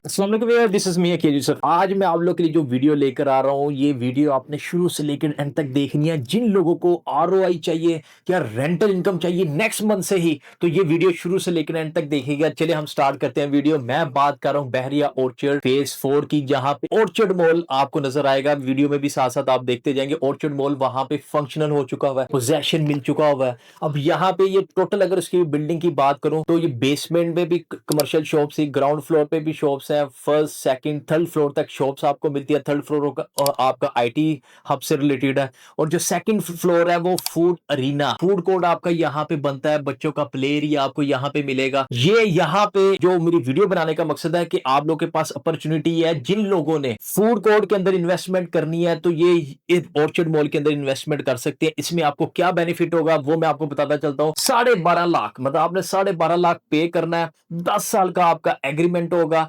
अस्सलाम वालेकुम यार, this is me Aqeel Yusuf. आज मैं आप लोग के लिए जो वीडियो लेकर आ रहा हूँ, ये वीडियो आपने शुरू से लेकर एंड तक देखनी है। जिन लोगों को आरओआई चाहिए या रेंटल इनकम चाहिए नेक्स्ट मंथ से ही, तो ये वीडियो शुरू से लेकर एंड तक देखिएगा। चलिए हम स्टार्ट करते हैं वीडियो। मैं बात कर रहा हूँ बहरिया ऑर्चर्ड फेज 4 की, जहाँ पे ऑर्चर्ड मॉल आपको नजर आएगा। वीडियो में भी साथ साथ आप देखते जाएंगे। ऑर्चर्ड मॉल वहां पे फंक्शनल हो चुका हुआ है, पोजेशन मिल चुका हुआ है। अब यहाँ पे ये टोटल अगर इसकी बिल्डिंग की बात करूं तो ये बेसमेंट में भी कमर्शियल शॉप्स ही, ग्राउंड फ्लोर पे भी शॉप्स हैं, फर्स्ट सेकंड थर्ड फ्लोर तक शॉप्स आपको मिलती है। थर्ड फ्लोर का आपका आईटी हब से रिलेटेड है। और जो सेकंड फ्लोर है वो फूड अरीना, फूड कोर्ट आपका यहाँ पे बनता है। बच्चों का प्ले एरिया आपको यहाँ पे मिलेगा। ये यहाँ पे जो मेरी वीडियो बनाने का मकसद है कि आप लोग के पास अपॉर्चुनिटी है, जिन लोगों ने फूड कोर्ट के अंदर इन्वेस्टमेंट करनी है तो ये ऑर्चर्ड मॉल के अंदर इन्वेस्टमेंट कर सकते हैं। इसमें आपको क्या बेनिफिट होगा वो मैं आपको बताता चलता हूँ। 12.5 लाख, मतलब आपने 12.5 लाख पे करना है। 10 साल का आपका एग्रीमेंट होगा।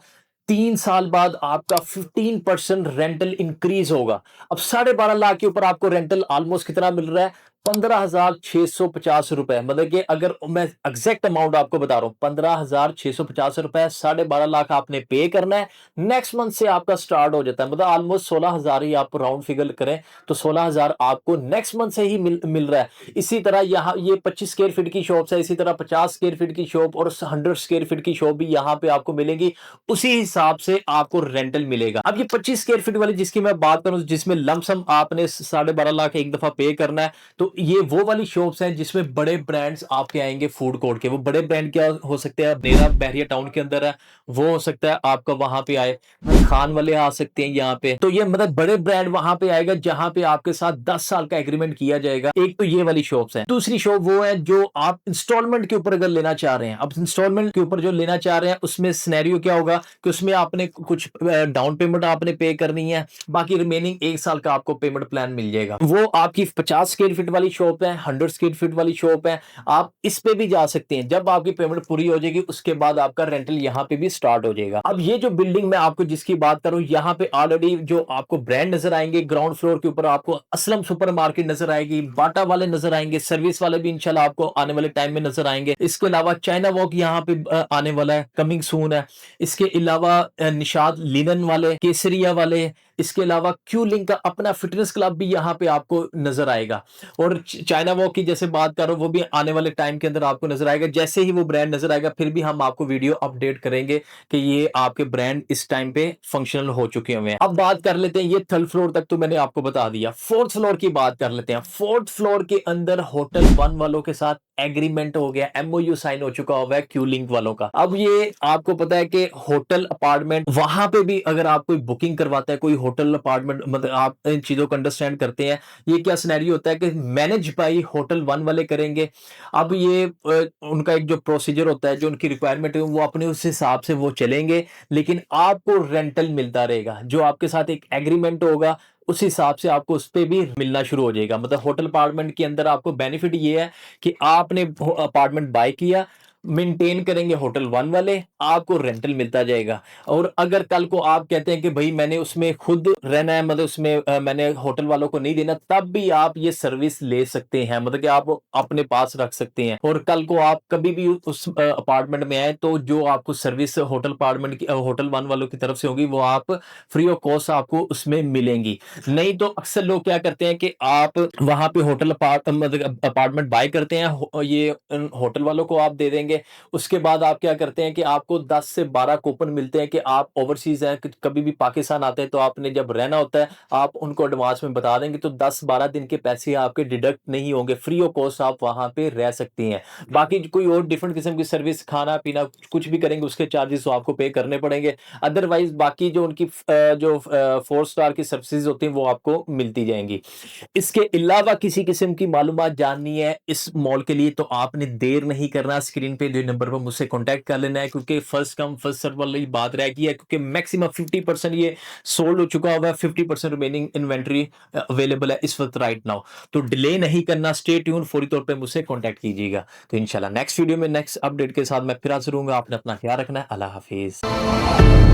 3 साल बाद आपका 15% रेंटल इंक्रीज होगा। अब 12.5 लाख के ऊपर आपको रेंटल ऑलमोस्ट कितना मिल रहा है? 15,650 रुपए। मतलब कि अगर मैं एग्जैक्ट अमाउंट आपको बता रहा हूं, 15,650 रुपए। 12.5 लाख आपने पे करना है। नेक्स्ट मंथ से आपका स्टार्ट हो जाता है। मतलब ऑलमोस्ट 16,000 ही आप राउंड फिगर करें तो 16,000 आपको नेक्स्ट मंथ से ही मिल रहा है। इसी तरह यहाँ ये 25 स्क्वायर फीट की शॉप है। इसी तरह 50 स्क्वायर फीट की शॉप और 100 स्क्वायर फीट की शॉप भी यहाँ पे आपको मिलेगी। उसी हिसाब से आपको रेंटल मिलेगा। अब ये 25 स्क्वायर फीट वाली जिसकी मैं बात करूं, जिसमें लमसम आपने 12.5 लाख एक दफा पे करना है, तो ये वो वाली शॉप्स हैं जिसमें बड़े ब्रांड्स आपके आएंगे फूड कोर्ट के। वो बड़े ब्रांड क्या हो सकते हैं? मेरा बहरिया टाउन के अंदर है, वो हो सकता है आपका वहां पे आए। खान वाले आ सकते हैं यहाँ पे। तो ये मतलब बड़े ब्रांड वहां पे आएगा जहां पे आपके साथ 10 साल का एग्रीमेंट किया जाएगा। एक तो ये वाली शॉप्स है। दूसरी शॉप वो है जो आप इंस्टॉलमेंट के ऊपर अगर लेना चाह रहे हैं। अब इंस्टॉलमेंट के ऊपर जो लेना चाह रहे हैं उसमें सिनेरियो क्या होगा कि उसमें आपने कुछ डाउन पेमेंट आपने पे करनी है, बाकी रिमेनिंग 1 साल का आपको पेमेंट प्लान मिल जाएगा। वो आपकी 50 स्क्वायर फीट वाली शॉप है, 100 स्क्वायर फीट वाली शॉप है। आप इस पे भी जा सकते हैं। जब आपकी पेमेंट पूरी हो जाएगी उसके बाद आपका रेंटल यहाँ पे भी स्टार्ट हो जाएगा। अब ये जो बिल्डिंग मैं आपको जिसकी बात करूं, यहाँ पे ऑलरेडी जो आपको ब्रांड नजर आएंगे। ग्राउंड फ्लोर के ऊपर आपको असलम सुपर मार्केट नजर आएगी, बाटा वाले नजर आएंगे, सर्विस वाले भी इंशाल्लाह आपको आने वाले टाइम में नजर आएंगे। इसके अलावा चाइना वॉक यहाँ पे आने वाला है, कमिंग सून है। इसके अलावा निशाद लिनन वाले, केसरिया वाले, इसके अलावा क्यू लिंक का अपना फिटनेस क्लब भी यहाँ पे आपको नजर आएगा। और चाइना वॉक की जैसे बात कर रहा हूं वो भी आने वाले टाइम के अंदर आपको नजर आएगा। जैसे ही वो ब्रांड नजर आएगा फिर भी हम आपको वीडियो अपडेट करेंगे कि ये आपके ब्रांड इस टाइम पे फंक्शनल हो चुके हुए हैं। अब बात कर लेते हैं, ये थर्ड फ्लोर तक तो मैंने आपको बता दिया। फोर्थ फ्लोर की बात कर लेते हैं। फोर्थ फ्लोर के अंदर होटल 1 वालों के साथ एग्रीमेंट हो गया, एमओयू साइन हो चुका हुआ है क्यू लिंक वालों का। अब ये आपको पता है कि होटल अपार्टमेंट वहां पे भी अगर आप कोई बुकिंग करवाता है, कोई होटल अपार्टमेंट, मतलब आप इन चीजों को अंडरस्टैंड करते हैं। ये क्या सिनेरियो होता है कि मैनेज बाई होटल 1 वाले करेंगे। अब ये उनका एक जो प्रोसीजर होता है, जो उनकी रिक्वायरमेंट है, वो अपने उस हिसाब से वो चलेंगे। लेकिन आपको रेंटल मिलता रहेगा। जो आपके साथ एक एग्रीमेंट होगा उस हिसाब से आपको उस पे भी मिलना शुरू हो जाएगा। मतलब होटल अपार्टमेंट के अंदर आपको बेनिफिट ये है कि आपने अपार्टमेंट बाय किया, मेंटेन करेंगे होटल 1 वाले, आपको रेंटल मिलता जाएगा। और अगर कल को आप कहते हैं कि भाई मैंने उसमें खुद रहना है, मतलब उसमें मैंने होटल वालों को नहीं देना, तब भी आप ये सर्विस ले सकते हैं। मतलब कि आप अपने पास रख सकते हैं। और कल को आप कभी भी उस अपार्टमेंट में आए तो जो आपको सर्विस होटल अपार्टमेंट की, होटल 1 वालों की तरफ से होगी, वो आप फ्री ऑफ कॉस्ट आपको उसमें मिलेंगी। नहीं तो अक्सर लोग क्या करते हैं कि आप वहां पे होटल मतलब अपार्टमेंट बाय करते हैं, ये होटल वालों को आप दे देंगे। उसके बाद आप क्या करते हैं कि आपको 10 से 12 कूपन मिलते हैं कि आप ओवरसीज हैं, कभी भी पाकिस्तान आते हैं तो आपने जब रहना होता है आप उनको एडवांस में बता देंगे तो 10-12 दिन के पैसे आपके डिडक्ट नहीं होंगे। फ्री ऑफ कॉस्ट आप वहां पे रह सकती हैं। बाकी कोई और डिफरेंट किस्म की सर्विस, खाना पीना कुछ भी करेंगे उसके चार्जेस तो आपको पे करने पड़ेंगे। अदरवाइज बाकी जो उनकी जो 4 स्टार की सर्विसेज होती हैं वो आपको मिलती जाएंगी। इसके अलावा किसी किस्म की मालूमात जाननी है इस मॉल के लिए तो आपने देर नहीं करना, स्क्रीन पे जो नंबर पर मुझसे कांटेक्ट कर लेना है। क्योंकि फर्स्ट कम फर्स्ट सर्व वाली बात रह गई है, क्योंकि मैक्सिमम 50% ये सोल्ड हो चुका हुआ है। 50% रिमेनिंग इन्वेंट्री अवेलेबल है इस वक्त राइट नाउ। तो डिले नहीं करना, स्टे ट्यून, फौरी तौर पे मुझसे कांटेक्ट कीजिएगा। तो इंशाल्लाह नेक्स्ट वीडियो में नेक्स्ट अपडेट के साथ मैं फिर हाजिर होऊंगा। आपने अपना ख्याल रखना है। अल्लाह हाफिज।